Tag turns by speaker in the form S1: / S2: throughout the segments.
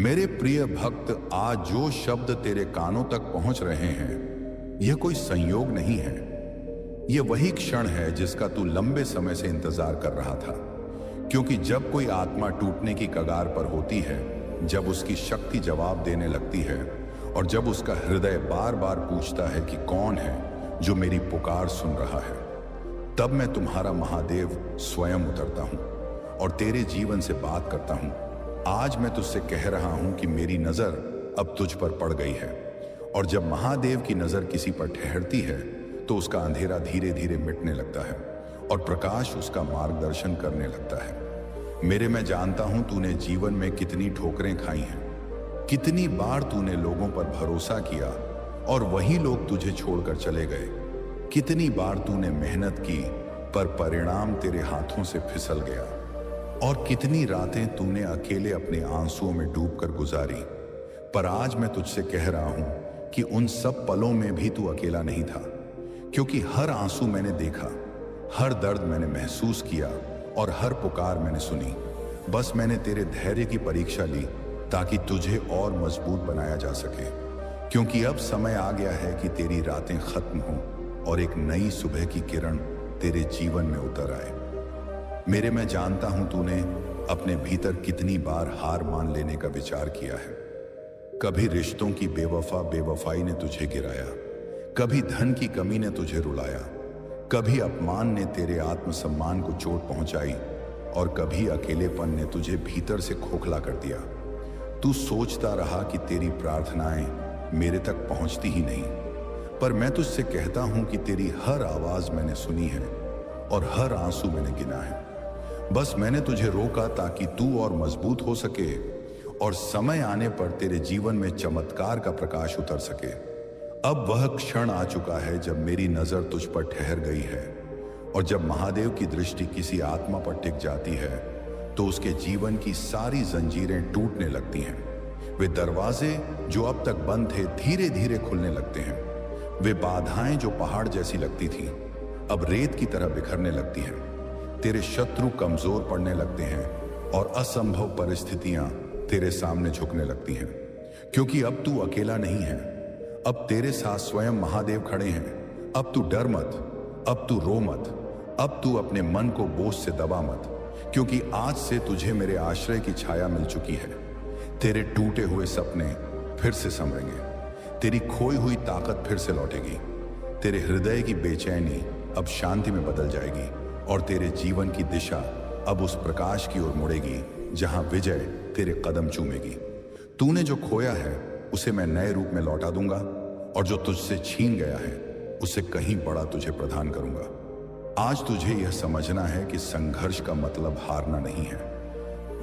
S1: मेरे प्रिय भक्त, आज जो शब्द तेरे कानों तक पहुंच रहे हैं, यह कोई संयोग नहीं है। यह वही क्षण है जिसका तू लंबे समय से इंतजार कर रहा था। क्योंकि जब कोई आत्मा टूटने की कगार पर होती है, जब उसकी शक्ति जवाब देने लगती है और जब उसका हृदय बार बार पूछता है कि कौन है जो मेरी पुकार सुन रहा है, तब मैं तुम्हारा महादेव स्वयं उतरता हूं और तेरे जीवन से बात करता हूं। आज मैं तुझसे कह रहा हूं कि मेरी नजर अब तुझ पर पड़ गई है। और जब महादेव की नजर किसी पर ठहरती है तो उसका अंधेरा धीरे धीरे मिटने लगता है और प्रकाश उसका मार्गदर्शन करने लगता है। मेरे मैं जानता हूं तूने जीवन में कितनी ठोकरें खाई हैं, कितनी बार तूने लोगों पर भरोसा किया और वही लोग तुझे छोड़कर चले गए। कितनी बार तूने मेहनत की पर परिणाम तेरे हाथों से फिसल गया। और कितनी रातें तूने अकेले अपने आंसुओं में डूबकर गुजारी। पर आज मैं तुझसे कह रहा हूं कि उन सब पलों में भी तू अकेला नहीं था। क्योंकि हर आंसू मैंने देखा, हर दर्द मैंने महसूस किया और हर पुकार मैंने सुनी। बस मैंने तेरे धैर्य की परीक्षा ली ताकि तुझे और मजबूत बनाया जा सके। क्योंकि अब समय आ गया है कि तेरी रातें खत्म हों और एक नई सुबह की किरण तेरे जीवन में उतर आए। मेरे मैं जानता हूं तूने अपने भीतर कितनी बार हार मान लेने का विचार किया है। कभी रिश्तों की बेवफाई ने तुझे गिराया, कभी धन की कमी ने तुझे रुलाया, कभी अपमान ने तेरे आत्मसम्मान को चोट पहुंचाई और कभी अकेलेपन ने तुझे भीतर से खोखला कर दिया। तू सोचता रहा कि तेरी प्रार्थनाएं मेरे तक पहुंचती ही नहीं, पर मैं तुझसे कहता हूं कि तेरी हर आवाज मैंने सुनी है और हर आंसू मैंने गिना है। बस मैंने तुझे रोका ताकि तू और मजबूत हो सके और समय आने पर तेरे जीवन में चमत्कार का प्रकाश उतर सके। अब वह क्षण आ चुका है जब मेरी नजर तुझ पर ठहर गई है और जब महादेव की दृष्टि किसी आत्मा पर टिक जाती है तो उसके जीवन की सारी जंजीरें टूटने लगती हैं। वे दरवाजे जो अब तक बंद थे धीरे धीरे खुलने लगते हैं। वे बाधाएं जो पहाड़ जैसी लगती थीं अब रेत की तरह बिखरने लगती हैं। तेरे शत्रु कमजोर पड़ने लगते हैं और असंभव परिस्थितियां तेरे सामने झुकने लगती हैं। क्योंकि अब तू अकेला नहीं है, अब तेरे साथ स्वयं महादेव खड़े हैं। अब तू डर मत, अब तू रो मत, अब तू अपने मन को बोझ से दबा मत। क्योंकि आज से तुझे मेरे आश्रय की छाया मिल चुकी है। तेरे टूटे हुए सपने फिर से संवरेंगे, तेरी खोई हुई ताकत फिर से लौटेगी, तेरे हृदय की बेचैनी अब शांति में बदल जाएगी और तेरे जीवन की दिशा अब उस प्रकाश की ओर मुड़ेगी जहां विजय तेरे कदम चूमेगी। तूने जो खोया है उसे मैं नए रूप में लौटा दूंगा और जो तुझसे छीन गया है उसे कहीं बड़ा तुझे प्रदान करूंगा। आज तुझे यह समझना है कि संघर्ष का मतलब हारना नहीं है।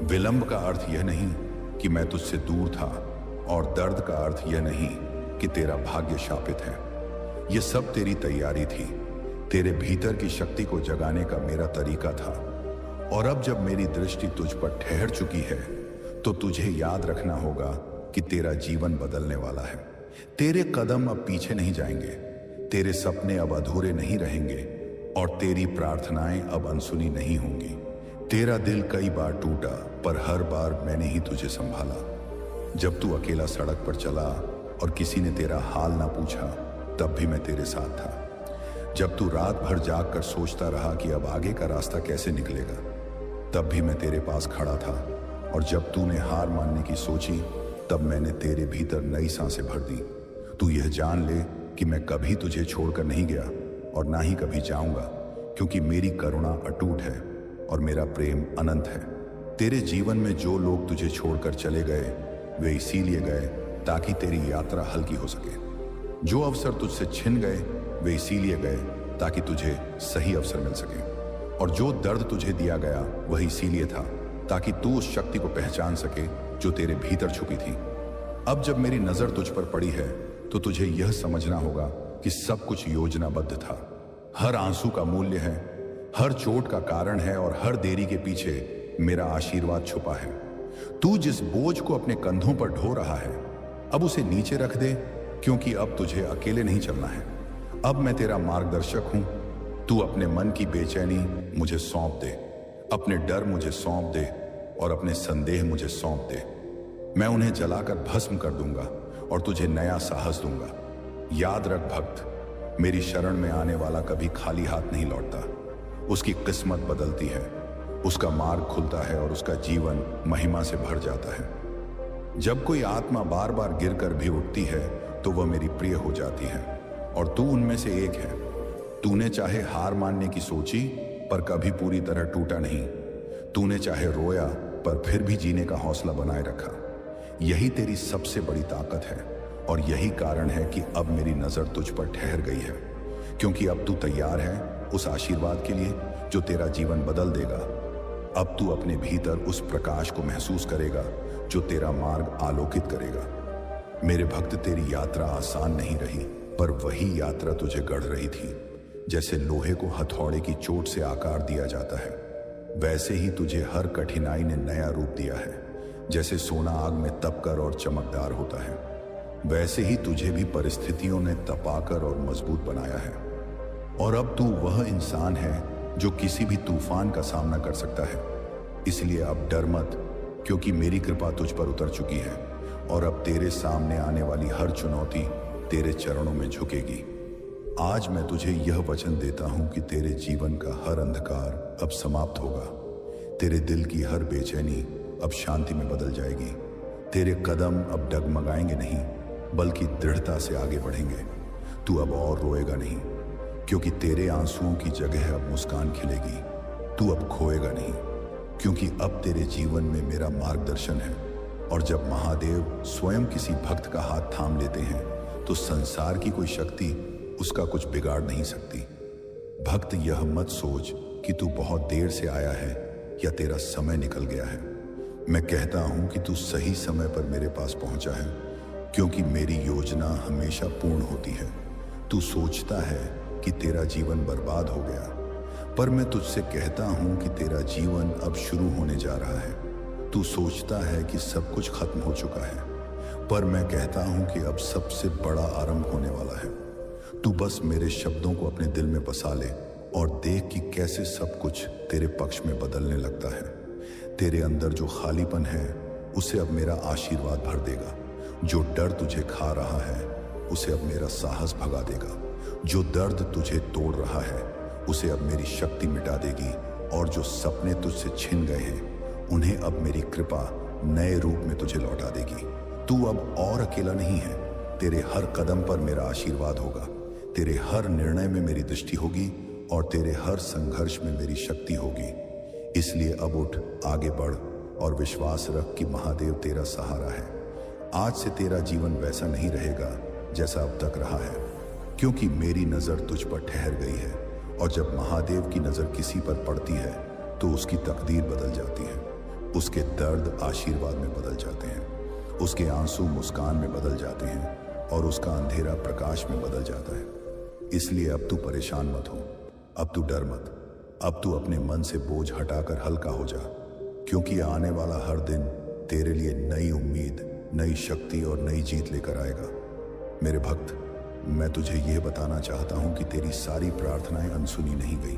S1: विलंब का अर्थ यह नहीं कि मैं तुझसे दूर था और दर्द का अर्थ यह नहीं कि तेरा भाग्य शापित है। यह सब तेरी तैयारी थी, तेरे भीतर की शक्ति को जगाने का मेरा तरीका था। और अब जब मेरी दृष्टि तुझ पर ठहर चुकी है तो तुझे याद रखना होगा कि तेरा जीवन बदलने वाला है। तेरे कदम अब पीछे नहीं जाएंगे, तेरे सपने अब अधूरे नहीं रहेंगे और तेरी प्रार्थनाएं अब अनसुनी नहीं होंगी। तेरा दिल कई बार टूटा पर हर बार मैंने ही तुझे संभाला। जब तू अकेला सड़क पर चला और किसी ने तेरा हाल ना पूछा तब भी मैं तेरे साथ था। जब तू रात भर जाग कर सोचता रहा कि अब आगे का रास्ता कैसे निकलेगा, तब भी मैं तेरे पास खड़ा था। और जब तूने हार मानने की सोची तब मैंने तेरे भीतर नई सांसें भर दी। तू यह जान ले कि मैं कभी तुझे छोड़कर नहीं गया और ना ही कभी जाऊंगा, क्योंकि मेरी करुणा अटूट है और मेरा प्रेम अनंत है। तेरे जीवन में जो लोग तुझे छोड़कर चले गए वे इसीलिए गए ताकि तेरी यात्रा हल्की हो सके। जो अवसर तुझसे छिन गए वे इसीलिए गए ताकि तुझे सही अवसर मिल सके। और जो दर्द तुझे दिया गया वह इसीलिए था ताकि तू उस शक्ति को पहचान सके जो तेरे भीतर छुपी थी। अब जब मेरी नजर तुझ पर पड़ी है तो तुझे यह समझना होगा कि सब कुछ योजनाबद्ध था। हर आंसू का मूल्य है, हर चोट का कारण है और हर देरी के पीछे मेरा आशीर्वाद छुपा है। तू जिस बोझ को अपने कंधों पर ढो रहा है अब उसे नीचे रख दे, क्योंकि अब तुझे अकेले नहीं चलना है। अब मैं तेरा मार्गदर्शक हूं। तू अपने मन की बेचैनी मुझे सौंप दे, अपने डर मुझे सौंप दे और अपने संदेह मुझे सौंप दे। मैं उन्हें जलाकर भस्म कर दूंगा और तुझे नया साहस दूंगा। याद रख भक्त, मेरी शरण में आने वाला कभी खाली हाथ नहीं लौटता। उसकी किस्मत बदलती है, उसका मार्ग खुलता है और उसका जीवन महिमा से भर जाता है। जब कोई आत्मा बार बार गिरकर भी उठती है तो वह मेरी प्रिय हो जाती है, और तू उनमें से एक है। तूने चाहे हार मानने की सोची पर कभी पूरी तरह टूटा नहीं। तूने चाहे रोया पर फिर भी जीने का हौसला बनाए रखा। यही तेरी सबसे बड़ी ताकत है, और यही कारण है कि अब मेरी नजर तुझ पर ठहर गई है, क्योंकि अब तू तैयार है उस आशीर्वाद के लिए जो तेरा जीवन बदल देगा। अब तू अपने भीतर उस प्रकाश को महसूस करेगा जो तेरा मार्ग आलोकित करेगा। मेरे भक्त, तेरी यात्रा आसान नहीं रही, पर वही यात्रा तुझे गढ़ रही थी। जैसे लोहे को हथौड़े की चोट से आकार दिया जाता है, वैसे ही तुझे हर कठिनाई ने नया रूप दिया है। जैसे सोना आग में तपकर और चमकदार होता है, वैसे ही तुझे भी परिस्थितियों ने तपाकर और मजबूत बनाया है। और अब तू वह इंसान है जो किसी भी तूफान का सामना कर सकता है। इसलिए अब डर मत, क्योंकि मेरी कृपा तुझ पर उतर चुकी है, और अब तेरे सामने आने वाली हर चुनौती तेरे चरणों में झुकेगी। आज मैं तुझे यह वचन देता हूं कि तेरे जीवन का हर अंधकार अब समाप्त होगा। तेरे दिल की हर बेचैनी अब शांति में बदल जाएगी। तेरे कदम अब डगमगाएंगे नहीं, बल्कि दृढ़ता से आगे बढ़ेंगे। तू अब और रोएगा नहीं, क्योंकि तेरे आंसुओं की जगह अब मुस्कान खिलेगी। तू अब खोएगा नहीं, क्योंकि अब तेरे जीवन में मेरा मार्गदर्शन है। और जब महादेव स्वयं किसी भक्त का हाथ थाम लेते हैं तो संसार की कोई शक्ति उसका कुछ बिगाड़ नहीं सकती। भक्त, यह मत सोच कि तू बहुत देर से आया है या तेरा समय निकल गया है। मैं कहता हूं कि तू सही समय पर मेरे पास पहुंचा है, क्योंकि मेरी योजना हमेशा पूर्ण होती है। तू सोचता है कि तेरा जीवन बर्बाद हो गया, पर मैं तुझसे कहता हूं कि तेरा जीवन अब शुरू होने जा रहा है। तू सोचता है कि सब कुछ खत्म हो चुका है, पर मैं कहता हूं कि अब सबसे बड़ा आरंभ होने वाला है। तू बस मेरे शब्दों को अपने दिल में बसा ले और देख कि कैसे सब कुछ तेरे पक्ष में बदलने लगता है। तेरे अंदर जो खालीपन है उसे अब मेरा आशीर्वाद भर देगा। जो डर तुझे खा रहा है उसे अब मेरा साहस भगा देगा। जो दर्द तुझे तोड़ रहा है उसे अब मेरी शक्ति मिटा देगी, और जो सपने तुझसे छिन गए हैं उन्हें अब मेरी कृपा नए रूप में तुझे लौटा देगी। तू अब और अकेला नहीं है। तेरे हर कदम पर मेरा आशीर्वाद होगा, तेरे हर निर्णय में मेरी दृष्टि होगी, और तेरे हर संघर्ष में मेरी शक्ति होगी। इसलिए अब उठ, आगे बढ़ और विश्वास रख कि महादेव तेरा सहारा है। आज से तेरा जीवन वैसा नहीं रहेगा जैसा अब तक रहा है, क्योंकि मेरी नजर तुझ पर ठहर गई है। और जब महादेव की नजर किसी पर पड़ती है तो उसकी तकदीर बदल जाती है। उसके दर्द आशीर्वाद में बदल जाते हैं, उसके आंसू मुस्कान में बदल जाते हैं, और उसका अंधेरा प्रकाश में बदल जाता है। इसलिए अब तू परेशान मत हो, अब तू डर मत। अब तू अपने मन से बोझ हटाकर हल्का हो जा, क्योंकि आने वाला हर दिन तेरे लिए नई उम्मीद, नई शक्ति और नई जीत लेकर आएगा। मेरे भक्त, मैं तुझे यह बताना चाहता हूं कि तेरी सारी प्रार्थनाएं अनसुनी नहीं गई,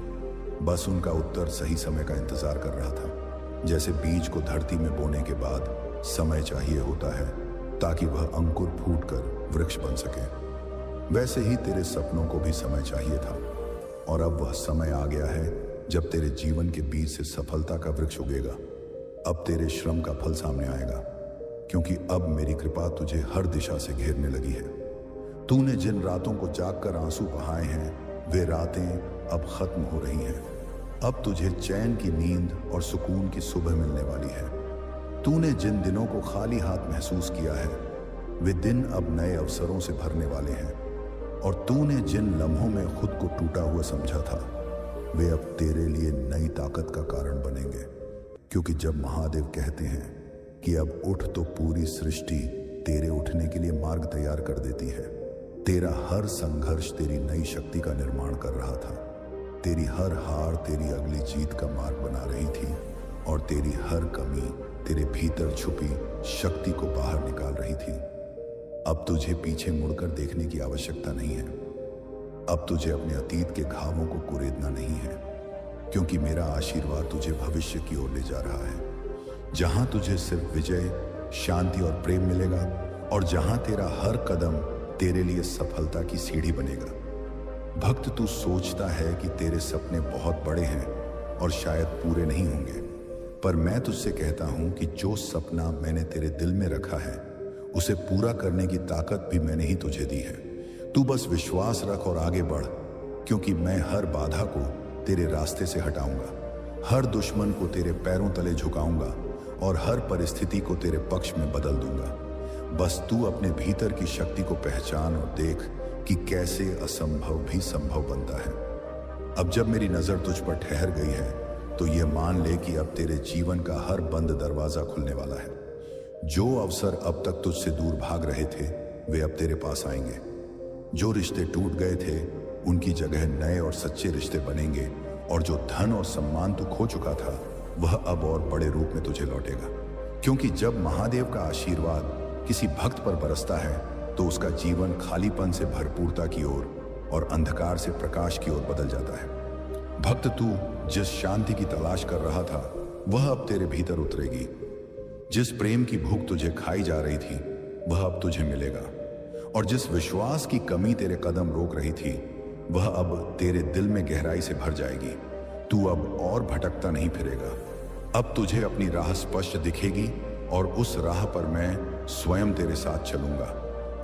S1: बस उनका उत्तर सही समय का इंतजार कर रहा था। जैसे बीज को धरती में बोने के बाद समय चाहिए होता है ताकि वह अंकुर फूटकर वृक्ष बन सके, वैसे ही तेरे सपनों को भी समय चाहिए था। और अब वह समय आ गया है जब तेरे जीवन के बीज से सफलता का वृक्ष उगेगा। अब तेरे श्रम का फल सामने आएगा, क्योंकि अब मेरी कृपा तुझे हर दिशा से घेरने लगी है। तूने जिन रातों को जागकर आंसू बहाए हैं, वे रातें अब खत्म हो रही हैं। अब तुझे चैन की नींद और सुकून की सुबह मिलने वाली है। तूने जिन दिनों को खाली हाथ महसूस किया है, वे दिन अब नए अवसरों से भरने वाले हैं। और तूने जिन लम्हों में खुद को टूटा हुआ समझा था, वे अब तेरे लिए नई ताकत का कारण बनेंगे। क्योंकि जब महादेव कहते हैं कि अब उठ, तो पूरी सृष्टि तेरे उठने के लिए मार्ग तैयार कर देती है। तेरा हर संघर्ष तेरी नई शक्ति का निर्माण कर रहा था। तेरी हर हार तेरी अगली जीत का मार्ग बना रही थी, और तेरी हर कमी तेरे भीतर छुपी शक्ति को बाहर निकाल रही थी। अब तुझे पीछे मुड़कर देखने की आवश्यकता नहीं है। अब तुझे अपने अतीत के घावों को कुरेदना नहीं है, क्योंकि मेरा आशीर्वाद तुझे भविष्य की ओर ले जा रहा है, जहां तुझे सिर्फ विजय शांति और प्रेम मिलेगा, और जहां तेरा हर कदम तेरे लिए सफलता की सीढ़ी बनेगा। भक्त, तू सोचता है कि तेरे सपने बहुत बड़े हैं और शायद पूरे नहीं होंगे, पर मैं तुझसे कहता हूं कि जो सपना मैंने तेरे दिल में रखा है उसे पूरा करने की ताकत भी मैंने ही तुझे दी है। तू बस विश्वास रख और आगे बढ़, क्योंकि मैं हर बाधा को तेरे रास्ते से हटाऊंगा, हर दुश्मन को तेरे पैरों तले झुकाऊंगा और हर परिस्थिति को तेरे पक्ष में बदल दूंगा। बस तू अपने भीतर की शक्ति को पहचान और देख कि कैसे असंभव भी संभव बनता है। अब जब मेरी नजर तुझ पर ठहर गई है तो ये मान ले कि अब तेरे जीवन का हर बंद दरवाजा खुलने वाला है। जो अवसर अब तक तुझसे दूर भाग रहे थे वे अब तेरे पास आएंगे। जो रिश्ते टूट गए थे उनकी जगह नए और सच्चे रिश्ते बनेंगे, और जो धन और सम्मान तू खो चुका था वह अब और बड़े रूप में तुझे लौटेगा। क्योंकि जब महादेव का आशीर्वाद किसी भक्त पर बरसता है तो उसका जीवन खालीपन से भरपूरता की ओर और अंधकार से प्रकाश की ओर बदल जाता है। भक्त, तू जिस शांति की तलाश कर रहा था वह अब तेरे भीतर उतरेगी। जिस प्रेम की भूख तुझे खाई जा रही थी वह अब तुझे मिलेगा, और जिस विश्वास की कमी तेरे कदम रोक रही थी वह अब तेरे दिल में गहराई से भर जाएगी। तू अब और भटकता नहीं फिरेगा। अब तुझे अपनी राह स्पष्ट दिखेगी, और उस राह पर मैं स्वयं तेरे साथ चलूंगा।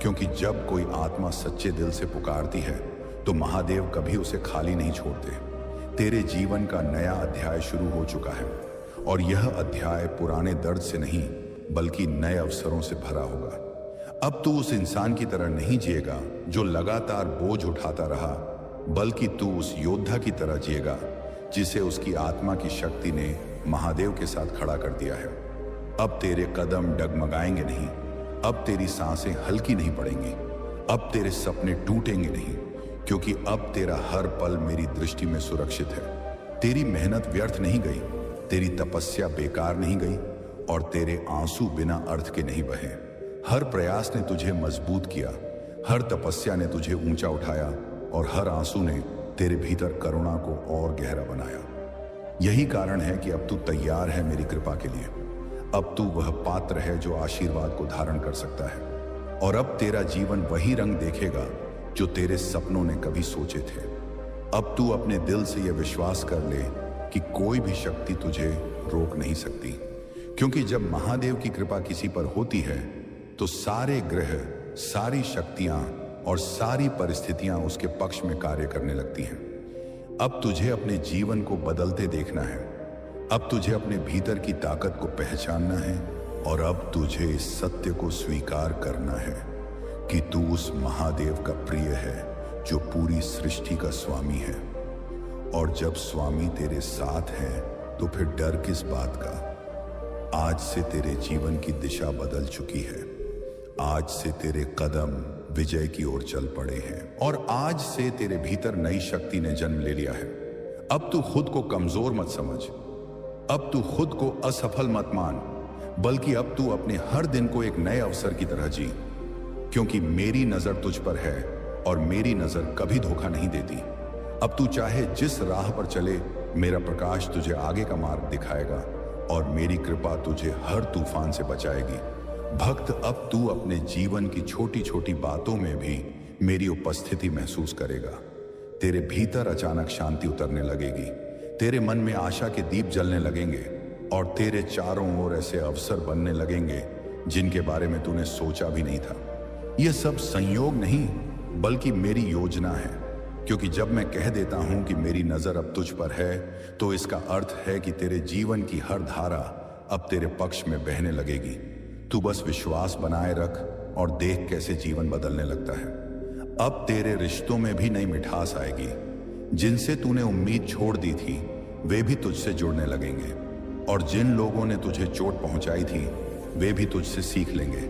S1: क्योंकि जब कोई आत्मा सच्चे दिल से पुकारती है तो महादेव कभी उसे खाली नहीं छोड़ते। तेरे जीवन का नया अध्याय शुरू हो चुका है, और यह अध्याय पुराने दर्द से नहीं बल्कि नए अवसरों से भरा होगा। अब तू उस इंसान की तरह नहीं जिएगा जो लगातार बोझ उठाता रहा, बल्कि तू उस योद्धा की तरह जिएगा जिसे उसकी आत्मा की शक्ति ने महादेव के साथ खड़ा कर दिया है। अब तेरे कदम डगमगाएंगे नहीं, अब तेरी सांसें हल्की नहीं पड़ेंगी, अब तेरे सपने टूटेंगे नहीं, क्योंकि अब तेरा हर पल मेरी दृष्टि में सुरक्षित है। तेरी मेहनत व्यर्थ नहीं गई, तेरी तपस्या बेकार नहीं गई, और तेरे आंसू बिना अर्थ के नहीं बहे। हर प्रयास ने तुझे मजबूत किया, हर तपस्या ने तुझे ऊंचा उठाया, और हर आंसू ने तेरे भीतर करुणा को और गहरा बनाया। यही कारण है कि अब तू तैयार है मेरी कृपा के लिए। अब तू वह पात्र है जो आशीर्वाद को धारण कर सकता है, और अब तेरा जीवन वही रंग देखेगा जो तेरे सपनों ने कभी सोचे थे। अब तू अपने दिल से यह विश्वास कर ले कि कोई भी शक्ति तुझे रोक नहीं सकती, क्योंकि जब महादेव की कृपा किसी पर होती है तो सारे ग्रह, सारी शक्तियां और सारी परिस्थितियां उसके पक्ष में कार्य करने लगती हैं। अब तुझे अपने जीवन को बदलते देखना है, अब तुझे अपने भीतर की ताकत को पहचानना है, और अब तुझे इस सत्य को स्वीकार करना है कि तू उस महादेव का प्रिय है जो पूरी सृष्टि का स्वामी है। और जब स्वामी तेरे साथ है तो फिर डर किस बात का। आज से तेरे जीवन की दिशा बदल चुकी है, आज से तेरे कदम विजय की ओर चल पड़े हैं, और आज से तेरे भीतर नई शक्ति ने जन्म ले लिया है। अब तू खुद को कमजोर मत समझ, अब तू खुद को असफल मत मान, बल्कि अब तू अपने हर दिन को एक नए अवसर की तरह जी, क्योंकि मेरी नजर तुझ पर है और मेरी नजर कभी धोखा नहीं देती। अब तू चाहे जिस राह पर चले, मेरा प्रकाश तुझे आगे का मार्ग दिखाएगा, और मेरी कृपा तुझे हर तूफान से बचाएगी। भक्त, अब तू अपने जीवन की छोटी छोटी बातों में भी मेरी उपस्थिति महसूस करेगा। तेरे भीतर अचानक शांति उतरने लगेगी, तेरे मन में आशा के दीप जलने लगेंगे, और तेरे चारों ओर ऐसे अवसर बनने लगेंगे जिनके बारे में तूने सोचा भी नहीं था। यह सब संयोग नहीं बल्कि मेरी योजना है, क्योंकि जब मैं कह देता हूं कि मेरी नजर अब तुझ पर है तो इसका अर्थ है कि तेरे जीवन की हर धारा अब तेरे पक्ष में बहने लगेगी। तू बस विश्वास बनाए रख और देख कैसे जीवन बदलने लगता है। अब तेरे रिश्तों में भी नई मिठास आएगी, जिनसे तूने उम्मीद छोड़ दी थी वे भी तुझसे जुड़ने लगेंगे, और जिन लोगों ने तुझे चोट पहुंचाई थी वे भी तुझसे सीख लेंगे,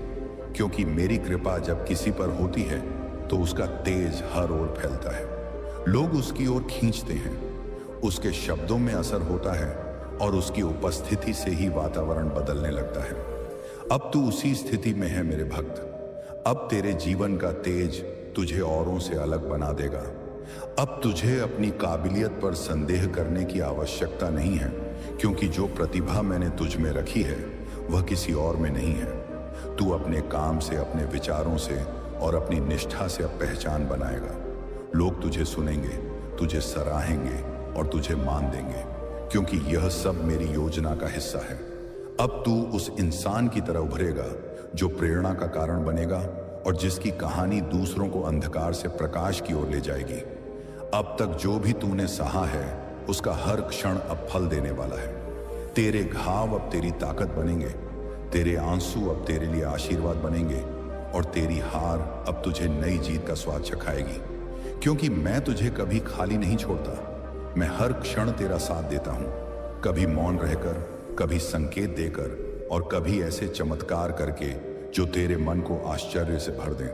S1: क्योंकि मेरी कृपा जब किसी पर होती है तो उसका तेज हर ओर फैलता है। लोग उसकी ओर खींचते हैं, उसके शब्दों में असर होता है, और उसकी उपस्थिति से ही वातावरण बदलने लगता है। अब तू उसी स्थिति में है मेरे भक्त। अब तेरे जीवन का तेज तुझे औरों से अलग बना देगा। अब तुझे अपनी काबिलियत पर संदेह करने की आवश्यकता नहीं है, क्योंकि जो प्रतिभा मैंने तुझ में रखी है वह किसी और में नहीं है। तू अपने काम से, अपने विचारों से और अपनी निष्ठा से अब पहचान बनाएगा। लोग तुझे सुनेंगे, तुझे सराहेंगे और तुझे मान देंगे, क्योंकि यह सब मेरी योजना का हिस्सा है। अब तू उस इंसान की तरह उभरेगा जो प्रेरणा का कारण बनेगा और जिसकी कहानी दूसरों को अंधकार से प्रकाश की ओर ले जाएगी। अब तक जो भी तूने सहा है उसका हर क्षण अब फल देने वाला है। तेरे घाव अब तेरी ताकत बनेंगे, तेरे आंसू अब तेरे लिए आशीर्वाद बनेंगे और तेरी हार अब तुझे नई जीत का स्वाद चखाएगी। क्योंकि मैं तुझे कभी खाली नहीं छोड़ता। मैं हर क्षण तेरा साथ देता हूं, कभी मौन रहकर, कभी संकेत देकर और कभी ऐसे चमत्कार करके जो तेरे मन को आश्चर्य से भर दें।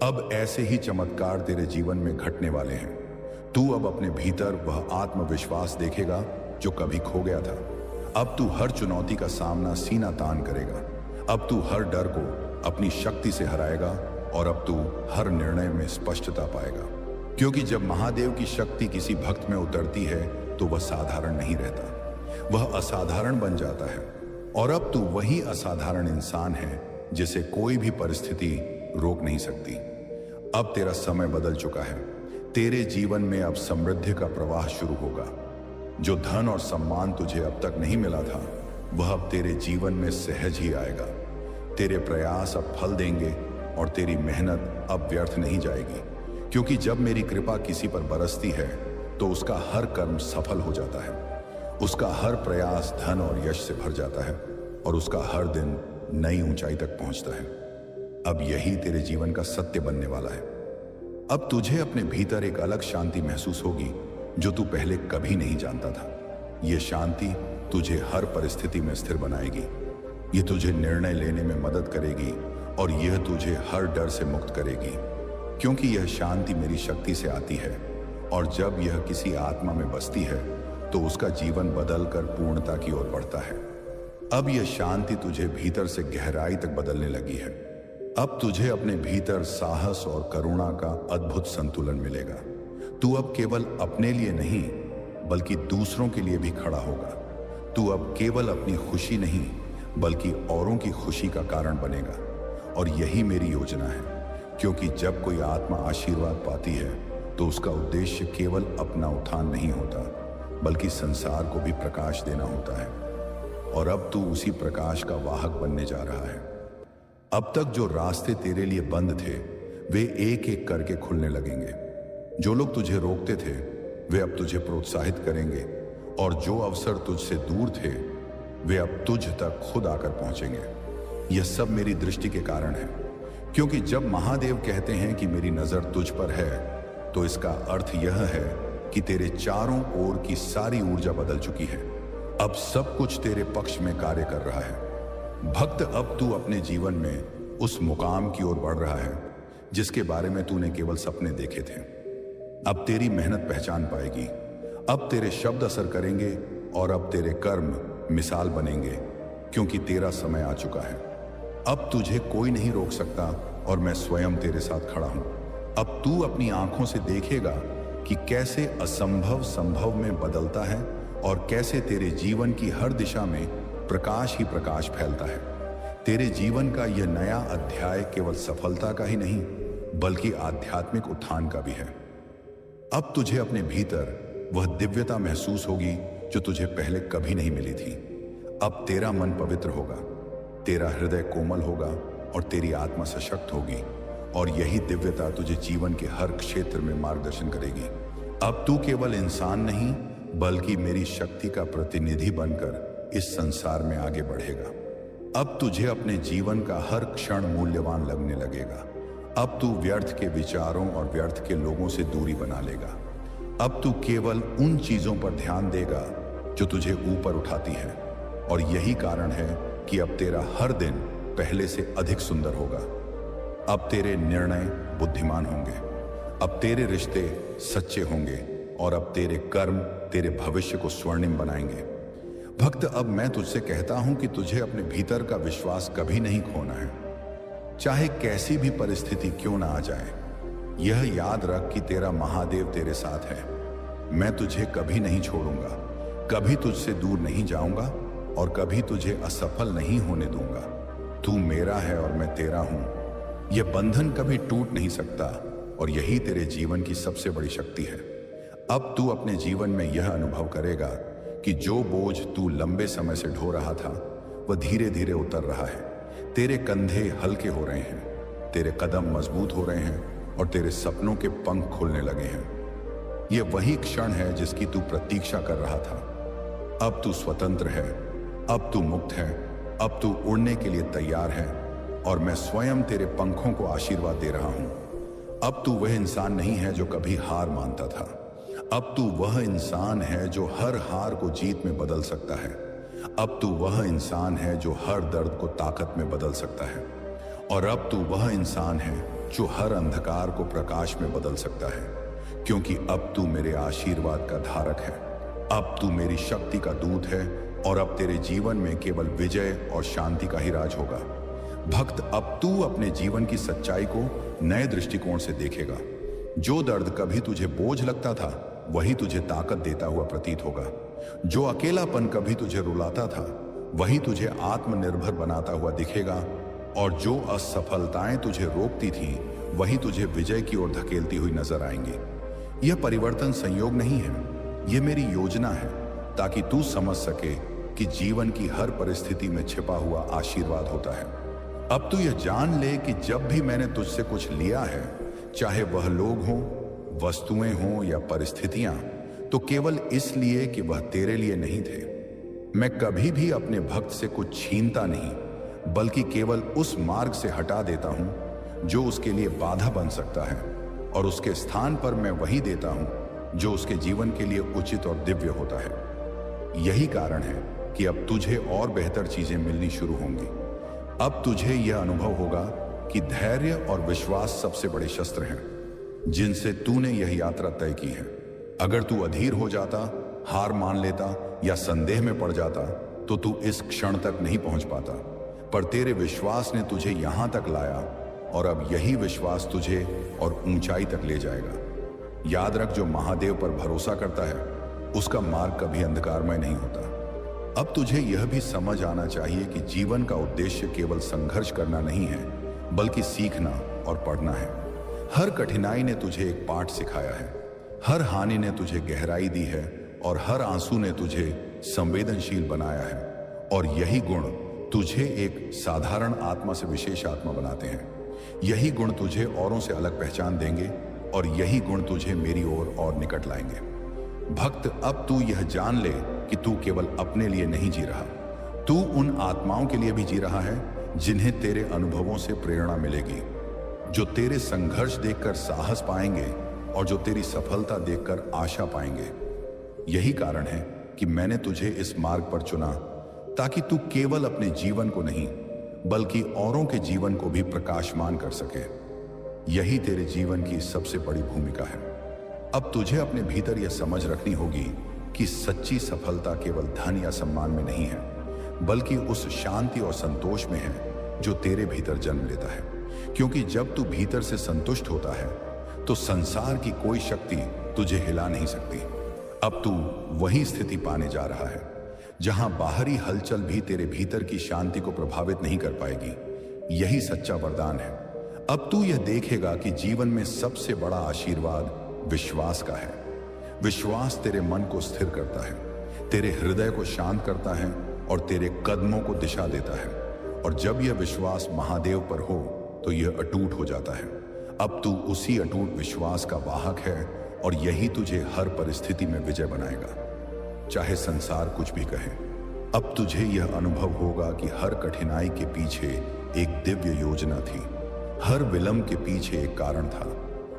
S1: अब ऐसे ही चमत्कार तेरे जीवन में घटने वाले हैं। तू अब अपने भीतर वह आत्मविश्वास देखेगा जो कभी खो गया था। अब तू हर चुनौती का सामना सीना तान करेगा। अब तू हर डर को अपनी शक्ति से हराएगा और अब तू हर निर्णय में स्पष्टता पाएगा। क्योंकि जब महादेव की शक्ति किसी भक्त में उतरती है तो वह साधारण नहीं रहता, वह असाधारण बन जाता है। और अब तू वही असाधारण इंसान है जिसे कोई भी परिस्थिति रोक नहीं सकती। अब तेरा समय बदल चुका है। तेरे जीवन में अब समृद्धि का प्रवाह शुरू होगा। जो धन और सम्मान तुझे अब तक नहीं मिला था वह अब तेरे जीवन में सहज ही आएगा। तेरे प्रयास अब फल देंगे और तेरी मेहनत अब व्यर्थ नहीं जाएगी। क्योंकि जब मेरी कृपा किसी पर बरसती है तो उसका हर कर्म सफल हो जाता है, उसका हर प्रयास धन और यश से भर जाता है और उसका हर दिन नई ऊंचाई तक पहुंचता है। अब यही तेरे जीवन का सत्य बनने वाला है। अब तुझे अपने भीतर एक अलग शांति महसूस होगी जो तू पहले कभी नहीं जानता था। यह शांति तुझे हर परिस्थिति में स्थिर बनाएगी। यह तुझे निर्णय लेने में मदद करेगी और यह तुझे हर डर से मुक्त करेगी। क्योंकि यह शांति मेरी शक्ति से आती है और जब यह किसी आत्मा में बसती है तो उसका जीवन बदलकर पूर्णता की ओर बढ़ता है। अब यह शांति तुझे भीतर से गहराई तक बदलने लगी है। अब तुझे अपने भीतर साहस और करुणा का अद्भुत संतुलन मिलेगा। तू अब केवल अपने लिए नहीं बल्कि दूसरों के लिए भी खड़ा होगा। तू अब केवल अपनी खुशी नहीं बल्कि औरों की खुशी का कारण बनेगा। और यही मेरी योजना है। क्योंकि जब कोई आत्मा आशीर्वाद पाती है तो उसका उद्देश्य केवल अपना उत्थान नहीं होता बल्कि संसार को भी प्रकाश देना होता है। और अब तू उसी प्रकाश का वाहक बनने जा रहा है। अब तक जो रास्ते तेरे लिए बंद थे वे एक एक करके खुलने लगेंगे। जो लोग तुझे रोकते थे वे अब तुझे प्रोत्साहित करेंगे और जो अवसर तुझसे दूर थे वे अब तुझ तक खुद आकर पहुंचेंगे। यह सब मेरी दृष्टि के कारण है। क्योंकि जब महादेव कहते हैं कि मेरी नजर तुझ पर है तो इसका अर्थ यह है कि तेरे चारों ओर की सारी ऊर्जा बदल चुकी है। अब सब कुछ तेरे पक्ष में कार्य कर रहा है। भक्त, अब तू अपने जीवन में उस मुकाम की ओर बढ़ रहा है जिसके बारे में तूने केवल सपने देखे थे। अब तेरी मेहनत पहचान पाएगी। अब तेरे शब्द असर करेंगे और अब तेरे कर्म मिसाल बनेंगे। क्योंकि तेरा समय आ चुका है। अब तुझे कोई नहीं रोक सकता और मैं स्वयं तेरे साथ खड़ा हूं। अब तू अपनी आंखों से देखेगा कि कैसे असंभव संभव में बदलता है और कैसे तेरे जीवन की हर दिशा में प्रकाश ही प्रकाश फैलता है। तेरे जीवन का यह नया अध्याय केवल सफलता का ही नहीं बल्कि आध्यात्मिक उत्थान का भी है। अब तुझे अपने भीतर वह दिव्यता महसूस होगी जो तुझे पहले कभी नहीं मिली थी। अब तेरा मन पवित्र होगा, तेरा हृदय कोमल होगा और तेरी आत्मा सशक्त होगी और यही दिव्यता तुझे जीवन के हर क्षेत्र में मार्गदर्शन करेगी। अब तू केवल इंसान नहीं बल्कि मेरी शक्ति का प्रतिनिधि बनकर इस संसार में आगे बढ़ेगा। अब तुझे अपने जीवन का हर क्षण मूल्यवान लगने लगेगा। अब तू व्यर्थ के विचारों और व्यर्थ के लोगों से दूरी बना लेगा। अब तू केवल उन चीजों पर ध्यान देगा जो तुझे ऊपर उठाती है और यही कारण है कि अब तेरा हर दिन पहले से अधिक सुंदर होगा। अब तेरे निर्णय बुद्धिमान होंगे, अब तेरे रिश्ते सच्चे होंगे और अब तेरे कर्म तेरे भविष्य को स्वर्णिम बनाएंगे। भक्त, अब मैं तुझसे कहता हूं कि तुझे अपने भीतर का विश्वास कभी नहीं खोना है, चाहे कैसी भी परिस्थिति क्यों ना आ जाए। यह याद रख कि तेरा महादेव तेरे साथ है। मैं तुझे कभी नहीं छोड़ूंगा, कभी तुझसे दूर नहीं जाऊंगा और कभी तुझे असफल नहीं होने दूंगा। तू मेरा है और मैं तेरा हूं। यह बंधन कभी टूट नहीं सकता और यही तेरे जीवन की सबसे बड़ी शक्ति है। अब तू अपने जीवन में यह अनुभव करेगा कि जो बोझ तू लंबे समय से ढो रहा था वह धीरे धीरे उतर रहा है। तेरे कंधे हल्के हो रहे हैं, तेरे कदम मजबूत हो रहे हैं और तेरे सपनों के पंख खुलने लगे हैं। यह वही क्षण है जिसकी तू प्रतीक्षा कर रहा था। अब तू स्वतंत्र है, अब तू मुक्त है, अब तू उड़ने के लिए तैयार है और मैं स्वयं तेरे पंखों को आशीर्वाद दे रहा हूं। अब तू वह इंसान नहीं है जो कभी हार मानता था। अब तू वह इंसान है जो हर हार को जीत में बदल सकता है। अब तू वह इंसान है जो हर दर्द को ताकत में बदल सकता है। और अब तू वह इंसान है जो हर अंधकार को प्रकाश में बदल सकता है, क्योंकि अब तू मेरे आशीर्वाद का धारक है। अब तू मेरी शक्ति का दूत है और अब तेरे जीवन में केवल विजय और शांति का ही राज होगा। भक्त, अब तू अपने जीवन की सच्चाई को नए दृष्टिकोण से देखेगा। जो दर्द कभी तुझे बोझ लगता था वही तुझे ताकत देता हुआ प्रतीत होगा। जो अकेलापन कभी तुझे रुलाता था वही तुझे आत्मनिर्भर बनाता हुआ दिखेगा। और जो असफलताएं तुझे रोकती थीं वही तुझे विजय की ओर धकेलती हुई नजर आएंगी। यह परिवर्तन संयोग नहीं है, यह मेरी योजना है, ताकि तू समझ सके कि जीवन की हर परिस्थिति में छिपा हुआ आशीर्वाद होता है। अब तू यह जान ले कि जब भी मैंने तुझसे कुछ लिया है, चाहे वह लोग हों, वस्तुएं हों या परिस्थितियां, तो केवल इसलिए कि वह तेरे लिए नहीं थे। मैं कभी भी अपने भक्त से कुछ छीनता नहीं, बल्कि केवल उस मार्ग से हटा देता हूं जो उसके लिए बाधा बन सकता है, और उसके स्थान पर मैं वही देता हूं जो उसके जीवन के लिए उचित और दिव्य होता है। यही कारण है कि अब तुझे और बेहतर चीजें मिलनी शुरू होंगी। अब तुझे यह अनुभव होगा कि धैर्य और विश्वास सबसे बड़े शस्त्र हैं जिनसे तूने यह यात्रा तय की है। अगर तू अधीर हो जाता, हार मान लेता या संदेह में पड़ जाता तो तू इस क्षण तक नहीं पहुंच पाता। पर तेरे विश्वास ने तुझे यहां तक लाया और अब यही विश्वास तुझे और ऊंचाई तक ले जाएगा। याद रख, जो महादेव पर भरोसा करता है उसका मार्ग कभी अंधकारमय नहीं होता। अब तुझे यह भी समझ आना चाहिए कि जीवन का उद्देश्य केवल संघर्ष करना नहीं है, बल्कि सीखना और पढ़ना है। हर कठिनाई ने तुझे एक पाठ सिखाया है, हर हानि ने तुझे गहराई दी है और हर आंसू ने तुझे संवेदनशील बनाया है। और यही गुण तुझे एक साधारण आत्मा से विशेष आत्मा बनाते हैं। यही गुण तुझे औरों से अलग पहचान देंगे और यही गुण तुझे मेरी ओर और निकट लाएंगे। भक्त, अब तू यह जान ले कि तू केवल अपने लिए नहीं जी रहा, तू उन आत्माओं के लिए भी जी रहा है जिन्हें तेरे अनुभवों से प्रेरणा मिलेगी, जो तेरे संघर्ष देखकर साहस पाएंगे और जो तेरी सफलता देखकर आशा पाएंगे। यही कारण है कि मैंने तुझे इस मार्ग पर चुना, ताकि तू केवल अपने जीवन को नहीं बल्कि औरों के जीवन को भी प्रकाशमान कर सके। यही तेरे जीवन की सबसे बड़ी भूमिका है। अब तुझे अपने भीतर यह समझ रखनी होगी कि सच्ची सफलता केवल धन या सम्मान में नहीं है, बल्कि उस शांति और संतोष में है जो तेरे भीतर जन्म लेता है। क्योंकि जब तू भीतर से संतुष्ट होता है तो संसार की कोई शक्ति तुझे हिला नहीं सकती। अब तू वही स्थिति पाने जा रहा है जहां बाहरी हलचल भी तेरे भीतर की शांति को प्रभावित नहीं कर पाएगी। यही सच्चा वरदान है। अब तू यह देखेगा कि जीवन में सबसे बड़ा आशीर्वाद विश्वास का है। विश्वास तेरे मन को स्थिर करता है, तेरे हृदय को शांत करता है और तेरे कदमों को दिशा देता है। और जब यह विश्वास महादेव पर हो तो यह अटूट हो जाता है। अब तू उसी अटूट विश्वास का वाहक है और यही तुझे हर परिस्थिति में विजय बनाएगा, चाहे संसार कुछ भी कहे। अब तुझे यह अनुभव होगा कि हर कठिनाई के पीछे एक दिव्य योजना थी, हर विलंब के पीछे एक कारण था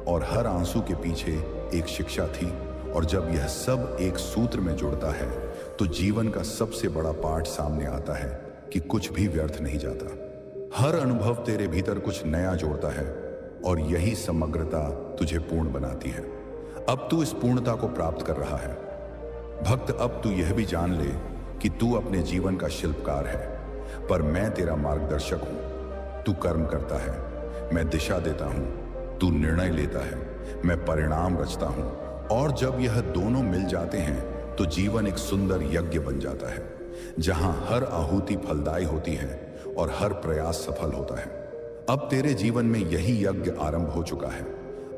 S1: और हर आंसू के पीछे एक शिक्षा थी। और जब यह सब एक सूत्र में जुड़ता है तो जीवन का सबसे बड़ा पाठ सामने आता है कि कुछ भी व्यर्थ नहीं जाता। हर अनुभव तेरे भीतर कुछ नया जोड़ता है और यही समग्रता तुझे पूर्ण बनाती है। अब तू इस पूर्णता को प्राप्त कर रहा है। भक्त, अब तू यह भी जान ले कि तू अपने जीवन का शिल्पकार है, पर मैं तेरा मार्गदर्शक हूं। तू कर्म करता है, मैं दिशा देता हूं। तू निर्णय लेता है, मैं परिणाम रचता हूं। और जब यह दोनों मिल जाते हैं तो जीवन एक सुंदर यज्ञ बन जाता है, जहां हर आहुति फलदायी होती है और हर प्रयास सफल होता है। अब तेरे जीवन में यही यज्ञ आरंभ हो चुका है।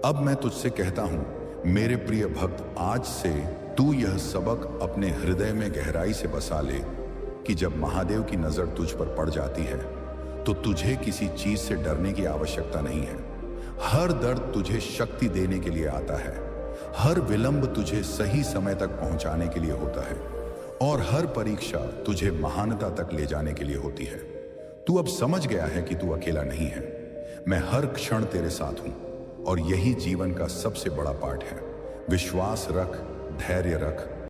S1: अब मैं तुझसे कहता हूं, मेरे प्रिय भक्त, आज से तू यह सबक अपने हृदय में गहराई से बसा ले कि जब महादेव की नजर तुझ पर पड़ जाती है तो तुझे किसी चीज से डरने की आवश्यकता नहीं है। हर दर्द तुझे शक्ति देने के लिए आता है, हर विलंब तुझे सही समय तक पहुंचाने के लिए होता है और हर परीक्षा तुझे महानता तक ले जाने के लिए होती है। तू अब समझ गया है कि तू अकेला नहीं है। मैं हर क्षण तेरे साथ हूं और यही जीवन का सबसे बड़ा पाठ है। विश्वास रख, धैर्य रख